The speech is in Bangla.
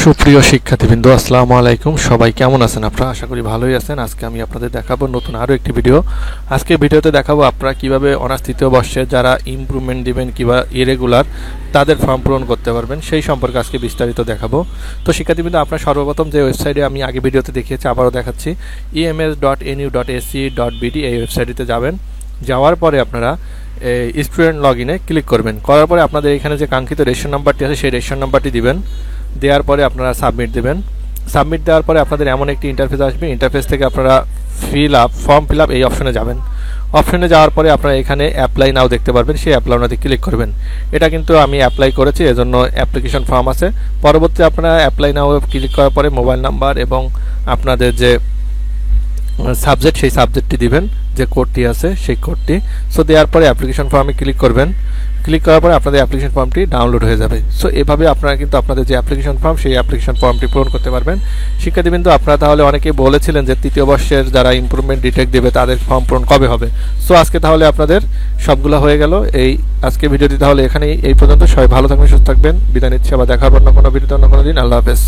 সুপ্রিয় শিক্ষার্থীবৃন্দ, আসসালামু আলাইকুম। সবাই কেমন আছেন? আপনারা আশা করি ভালোই আছেন। আজকে আমি আপনাদের দেখাবো নতুন আরও একটি ভিডিও। আজকে ভিডিওতে দেখাবো আপনারা কিভাবে অনার্স তৃতীয় বর্ষে যারা ইমপ্রুভমেন্ট দিবেন কিংবা ইরেগুলার তাদের ফর্ম পূরণ করতে পারবেন সেই সম্পর্কে আজকে বিস্তারিত দেখাবো। তো শিক্ষার্থীবৃন্দ, আপনারা সর্বপ্রথম যে ওয়েবসাইটে আমি আগে ভিডিওতে দেখিয়েছি আবারও দেখাচ্ছি, ems.nu.ac.bd এই ওয়েবসাইটে যাবেন। যাওয়ার পরে আপনারা স্টুডেন্ট লগ ইনে ক্লিক করবেন। করার পরে আপনাদের এখানে যে কাঙ্ক্ষিত রেশন নাম্বারটি আছে সেই রেশন নাম্বারটি দিবেন। দেওয়ার পরে আপনারা সাবমিট দেবেন। সাবমিট দেওয়ার পরে আপনাদের এমন একটি ইন্টারফেস আসবে। ইন্টারফেস থেকে আপনারা ফর্ম ফিল আপ এই অপশনে যাবেন। অপশনে যাওয়ার পরে আপনারা এখানে অ্যাপ্লাই নাও দেখতে পারবেন, সেই অ্যাপ্লাই নাওতে ক্লিক করবেন। এটা কিন্তু আমি অ্যাপ্লাই করেছি, এজন্য অ্যাপ্লিকেশন ফর্ম আছে। পরবর্তী আপনারা অ্যাপ্লাই নাও ক্লিক করার পরে মোবাইল নাম্বার এবং আপনাদের যে সাবজেক্ট সেই সাবজেক্টটি দিবেন, যে কোডটি আছে সেই কোডটি। সো দেওয়ার পরে অ্যাপ্লিকেশন ফর্মে ক্লিক করবেন। ক্লিক করার পরে আপনাদের অ্যাপ্লিকেশন ফর্মটি ডাউনলোড হয়ে যাবে। সো এভাবে আপনারা কিন্তু আপনাদের যে অ্যাপ্লিকেশন ফর্ম সেই অ্যাপ্লিকেশন ফর্মটি পূরণ করতে পারবেন। শিক্ষার্থীবৃন্দ, আপনারা তাহলে অনেকেই বলেছিলেন যে তৃতীয় বর্ষের যারা ইমপ্রুভমেন্ট ডিটেক্ট দেবে তাদের ফর্ম পূরণ কবে হবে। সো আজকে তাহলে আপনাদের সবগুলো হয়ে গেল। এই আজকে ভিডিওটি তাহলে এখানেই এই পর্যন্ত। সবাই ভালো থাকবেন, সুস্থ থাকবেন। বিদায় নিচ্ছি। আবার দেখা হবে অন্য কোনো ভিডিওতে অন্য কোনো দিন। আল্লাহ হাফেজ।